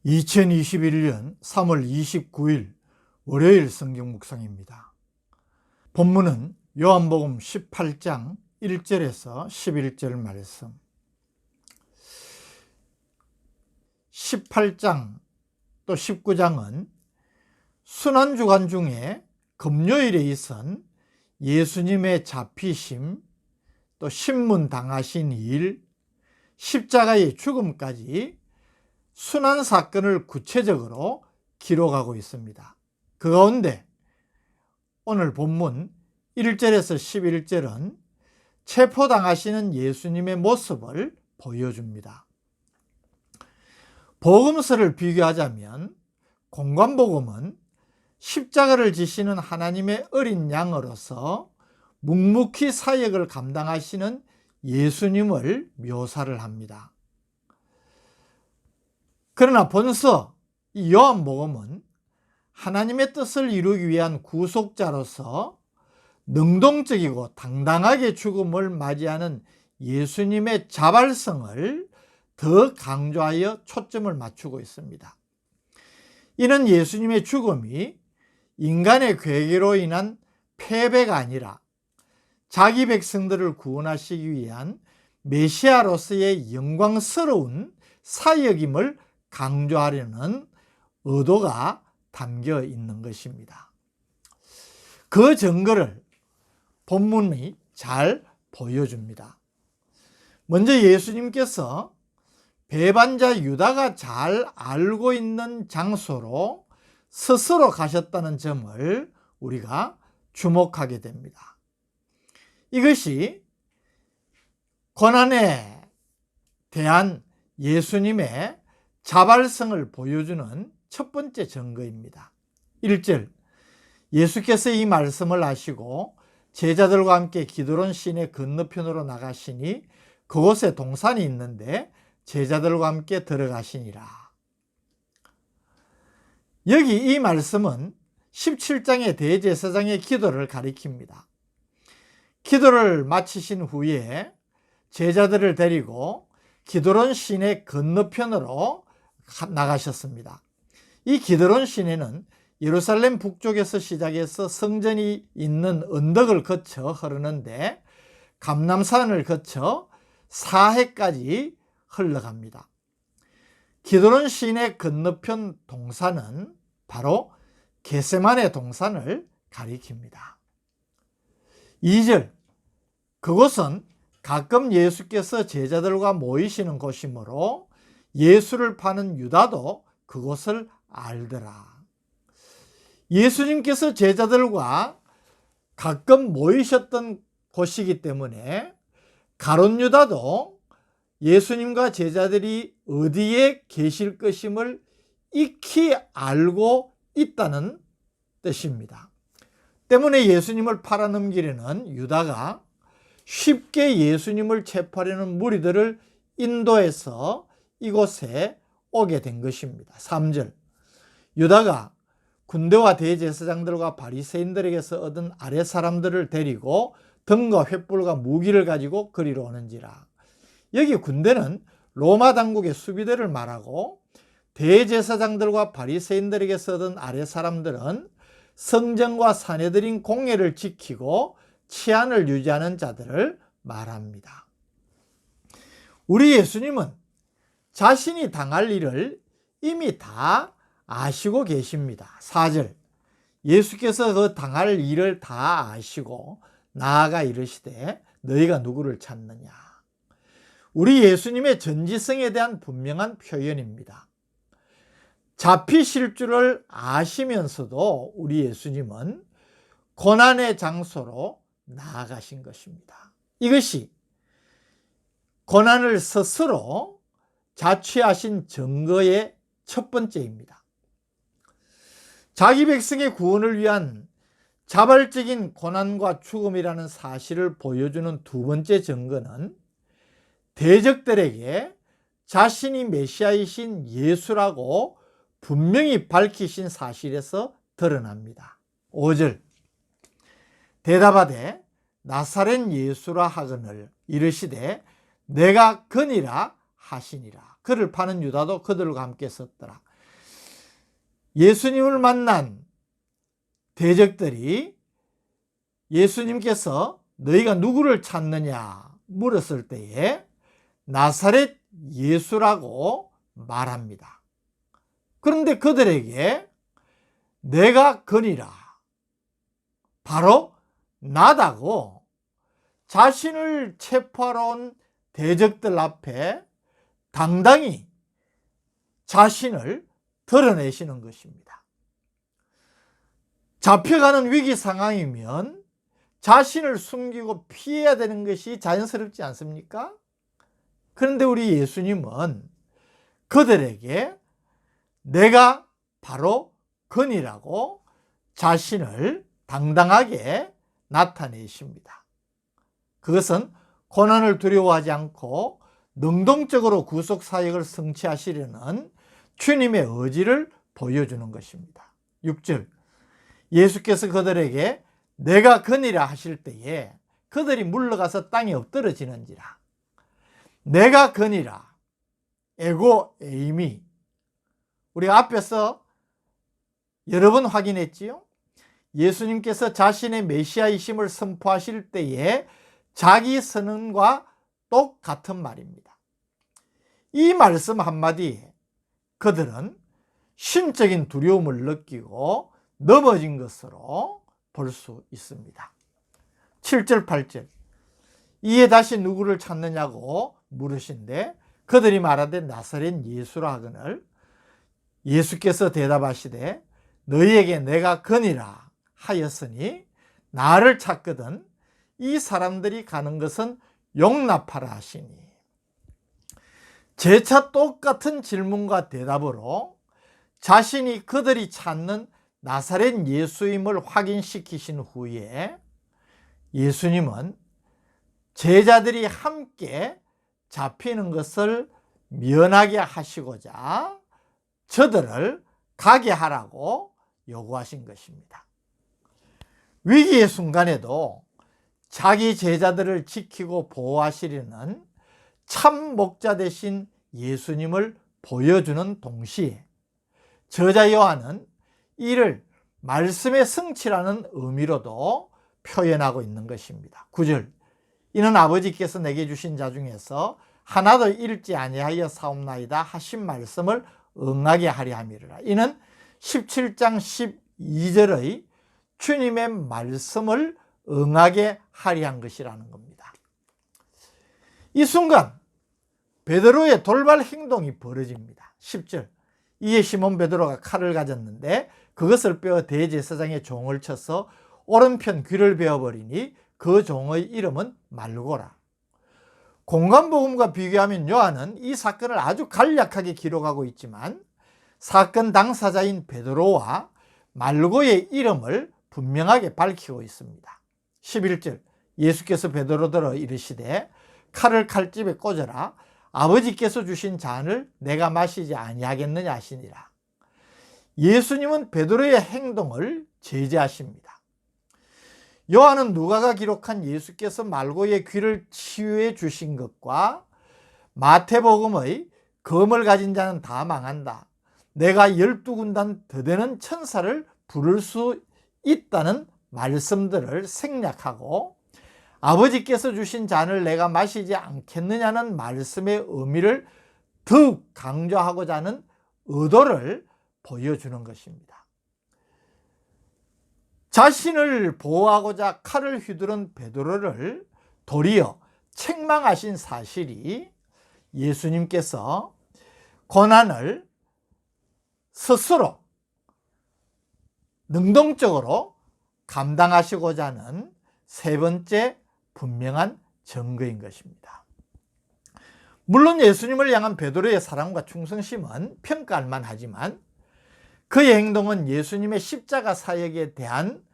2021년 3월 29일 월요일 성경 묵상입니다. 본문은 요한복음 18장 1절에서 11절 말씀. 18장 또 19장은 순환주간 중에 금요일에 있은 예수님의 잡히심, 또 신문당하신 일, 십자가의 죽음까지 순환 사건을 구체적으로 기록하고 있습니다. 그 가운데 오늘 본문 1절에서 11절은 체포당하시는 예수님의 모습을 보여줍니다. 복음서를 비교하자면 공관복음은 십자가를 지시는 하나님의 어린 양으로서 묵묵히 사역을 감당하시는 예수님을 묘사를 합니다. 그러나 본서 이 요한복음은 하나님의 뜻을 이루기 위한 구속자로서 능동적이고 당당하게 죽음을 맞이하는 예수님의 자발성을 더 강조하여 초점을 맞추고 있습니다. 이는 예수님의 죽음이 인간의 괴계로 인한 패배가 아니라 자기 백성들을 구원하시기 위한 메시아로서의 영광스러운 사역임을 강조하려는 의도가 담겨 있는 것입니다. 그 증거를 본문이 잘 보여줍니다. 먼저 예수님께서 배반자 유다가 잘 알고 있는 장소로 스스로 가셨다는 점을 우리가 주목하게 됩니다. 이것이 고난에 대한 예수님의 자발성을 보여주는 첫 번째 증거입니다. 1절, 예수께서 이 말씀을 하시고 제자들과 함께 기드론 시내 건너편으로 나가시니 그곳에 동산이 있는데 제자들과 함께 들어가시니라. 여기 이 말씀은 17장의 대제사장의 기도를 가리킵니다. 기도를 마치신 후에 제자들을 데리고 기드론 시내 건너편으로 나가셨습니다. 이 기드론 시내는 예루살렘 북쪽에서 시작해서 성전이 있는 언덕을 거쳐 흐르는데 감람산을 거쳐 사해까지 흘러갑니다. 기드론 시내 건너편 동산은 바로 겟세마네 동산을 가리킵니다. 2절, 그곳은 가끔 예수께서 제자들과 모이시는 곳이므로 예수를 파는 유다도 그곳을 알더라. 예수님께서 제자들과 가끔 모이셨던 곳이기 때문에 가룟 유다도 예수님과 제자들이 어디에 계실 것임을 익히 알고 있다는 뜻입니다. 때문에 예수님을 팔아넘기려는 유다가 쉽게 예수님을 체포하려는 무리들을 인도해서 이곳에 오게 된 것입니다. 3절, 유다가 군대와 대제사장들과 바리새인들에게서 얻은 아랫 사람들을 데리고 등과 횃불과 무기를 가지고 그리로 오는지라. 여기 군대는 로마 당국의 수비대를 말하고 대제사장들과 바리새인들에게서 얻은 아랫 사람들은 성전과 산에 들인 공예를 지키고 치안을 유지하는 자들을 말합니다. 우리 예수님은 자신이 당할 일을 이미 다 아시고 계십니다. 4절, 예수께서 그 당할 일을 다 아시고 나아가 이르시되 너희가 누구를 찾느냐. 우리 예수님의 전지성에 대한 분명한 표현입니다. 잡히실 줄을 아시면서도 우리 예수님은 고난의 장소로 나아가신 것입니다. 이것이 고난을 스스로 자취하신 증거의 첫 번째입니다. 자기 백성의 구원을 위한 자발적인 고난과 죽음이라는 사실을 보여주는 두 번째 증거는 대적들에게 자신이 메시아이신 예수라고 분명히 밝히신 사실에서 드러납니다. 5절, 대답하되 나사렛 예수라 하거늘 이르시되 내가 그니라 하시니라. 그를 파는 유다도 그들과 함께 섰더라. 예수님을 만난 대적들이 예수님께서 너희가 누구를 찾느냐 물었을 때에 나사렛 예수라고 말합니다. 그런데 그들에게 내가 그니라, 바로 나다고 자신을 체포하러 온 대적들 앞에 당당히 자신을 드러내시는 것입니다. 잡혀가는 위기 상황이면 자신을 숨기고 피해야 되는 것이 자연스럽지 않습니까? 그런데 우리 예수님은 그들에게 내가 바로 그니라고 자신을 당당하게 나타내십니다. 그것은 고난을 두려워하지 않고 능동적으로 구속 사역을 성취하시려는 주님의 의지를 보여주는 것입니다. 6절, 예수께서 그들에게 내가 그니라 하실 때에 그들이 물러가서 땅에 엎드러지는지라. 내가 그니라, 에고 에이미, 우리가 앞에서 여러 번 확인했지요. 예수님께서 자신의 메시아이심을 선포하실 때에 자기 선언과 똑같은 말입니다. 이 말씀 한마디에 그들은 신적인 두려움을 느끼고 넘어진 것으로 볼 수 있습니다. 7절 8절, 이에 다시 누구를 찾느냐고 물으신데 그들이 말하되 나사렛 예수라 하거늘 예수께서 대답하시되 너희에게 내가 그니라 하였으니 나를 찾거든 이 사람들이 가는 것은 용납하라 하시니. 재차 똑같은 질문과 대답으로 자신이 그들이 찾는 나사렛 예수임을 확인시키신 후에 예수님은 제자들이 함께 잡히는 것을 면하게 하시고자 저들을 가게 하라고 요구하신 것입니다. 위기의 순간에도 자기 제자들을 지키고 보호하시려는 참 목자 되신 예수님을 보여주는 동시에 저자 요한은 이를 말씀의 성취라는 의미로도 표현하고 있는 것입니다. 9절, 이는 아버지께서 내게 주신 자 중에서 하나도 잃지 아니하여 사옵나이다 하신 말씀을 응하게 하려 함이라. 이는 17장 12절의 주님의 말씀을 응하게 하려 한 것이라는 겁니다. 이 순간 베드로의 돌발 행동이 벌어집니다. 10절, 이에 시몬 베드로가 칼을 가졌는데 그것을 빼어 대제사장의 종을 쳐서 오른편 귀를 베어버리니 그 종의 이름은 말고라. 공간복음과 비교하면 요한은 이 사건을 아주 간략하게 기록하고 있지만 사건 당사자인 베드로와 말고의 이름을 분명하게 밝히고 있습니다. 11절, 예수께서 베드로더러 이르시되 칼을 칼집에 꽂아라. 아버지께서 주신 잔을 내가 마시지 아니하겠느냐 하시니라. 예수님은 베드로의 행동을 제지하십니다. 요한은 누가가 기록한 예수께서 말고의 귀를 치유해 주신 것과 마태복음의 검을 가진 자는 다 망한다, 내가 12군단 더 되는 천사를 부를 수 있다는 말씀들을 생략하고 아버지께서 주신 잔을 내가 마시지 않겠느냐는 말씀의 의미를 더욱 강조하고자 하는 의도를 보여주는 것입니다. 자신을 보호하고자 칼을 휘두른 베드로를 도리어 책망하신 사실이 예수님께서 고난을 스스로 능동적으로 감당하시고자 하는 세 번째 분명한 증거인 것입니다. 물론 예수님을 향한 베드로의 사랑과 충성심은 평가할 만하지만 그의 행동은 예수님의 십자가 사역에 대한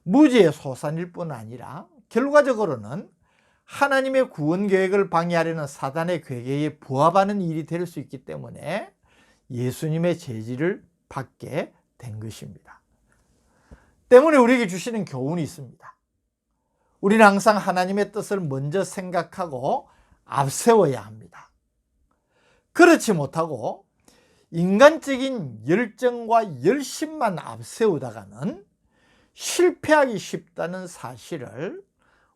무지의 소산일 뿐 아니라 결과적으로는 하나님의 구원 계획을 방해하려는 사단의 괴계에 부합하는 일이 될 수 있기 때문에 예수님의 제지를 받게 된 것입니다. 때문에 우리에게 주시는 교훈이 있습니다. 우리는 항상 하나님의 뜻을 먼저 생각하고 앞세워야 합니다. 그렇지 못하고 인간적인 열정과 열심만 앞세우다가는 실패하기 쉽다는 사실을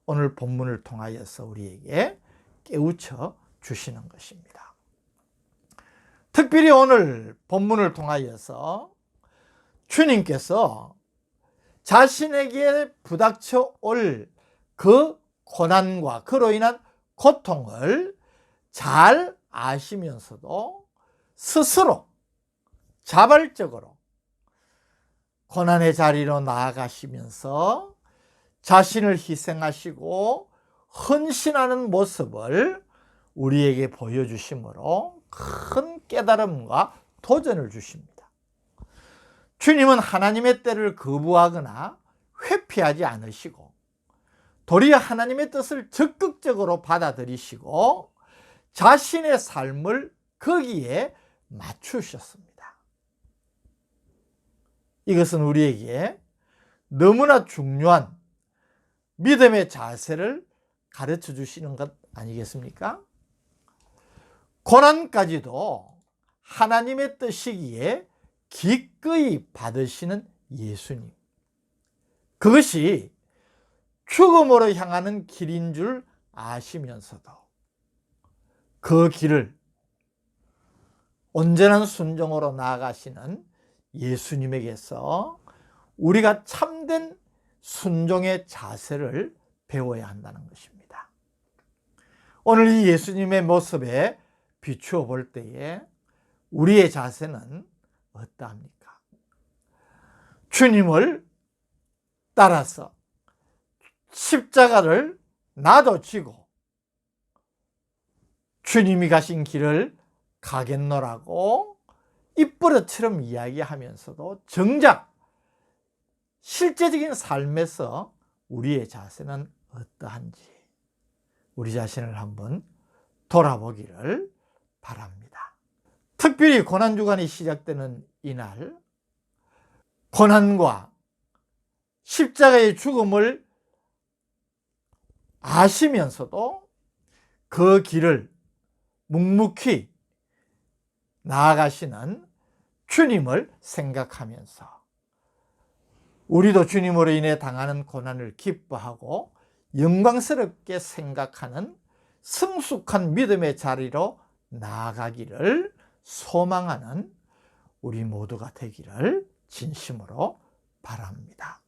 오늘 본문을 통하여서 우리에게 깨우쳐 주시는 것입니다. 특별히 오늘 본문을 통하여서 주님께서 자신에게 부닥쳐 올 그 고난과 그로 인한 고통을 잘 아시면서도 스스로 자발적으로 고난의 자리로 나아가시면서 자신을 희생하시고 헌신하는 모습을 우리에게 보여주심으로 큰 깨달음과 도전을 주십니다. 주님은 하나님의 때를 거부하거나 회피하지 않으시고 도리어 하나님의 뜻을 적극적으로 받아들이시고 자신의 삶을 거기에 맞추셨습니다. 이것은 우리에게 너무나 중요한 믿음의 자세를 가르쳐 주시는 것 아니겠습니까? 고난까지도 하나님의 뜻이기에 기꺼이 받으시는 예수님. 그것이 죽음으로 향하는 길인 줄 아시면서도 그 길을 온전한 순종으로 나아가시는 예수님에게서 우리가 참된 순종의 자세를 배워야 한다는 것입니다. 오늘 이 예수님의 모습에 비추어 볼 때에 우리의 자세는 어떠합니까? 주님을 따라서 십자가를 나도 지고 주님이 가신 길을 가겠노라고 입버릇처럼 이야기하면서도 정작 실제적인 삶에서 우리의 자세는 어떠한지 우리 자신을 한번 돌아보기를 바랍니다. 특별히 고난주간이 시작되는 이날, 고난과 십자가의 죽음을 아시면서도 그 길을 묵묵히 나아가시는 주님을 생각하면서 우리도 주님으로 인해 당하는 고난을 기뻐하고 영광스럽게 생각하는 성숙한 믿음의 자리로 나아가기를 소망하는 우리 모두가 되기를 진심으로 바랍니다.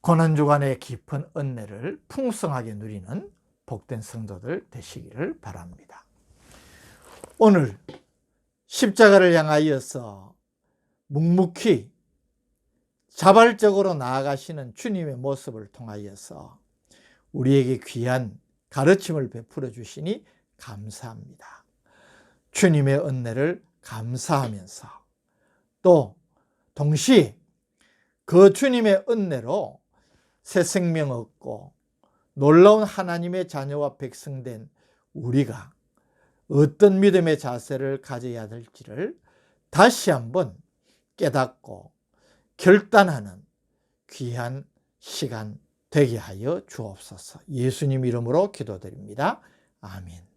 고난주간의 깊은 은혜를 풍성하게 누리는 복된 성도들 되시기를 바랍니다. 오늘 십자가를 향하여서 묵묵히 자발적으로 나아가시는 주님의 모습을 통하여서 우리에게 귀한 가르침을 베풀어 주시니 감사합니다. 주님의 은혜를 감사하면서 또 동시에 그 주님의 은혜로 새 생명 얻고 놀라운 하나님의 자녀와 백성된 우리가 어떤 믿음의 자세를 가져야 될지를 다시 한번 깨닫고 결단하는 귀한 시간 되게 하여 주옵소서. 예수님 이름으로 기도드립니다. 아멘.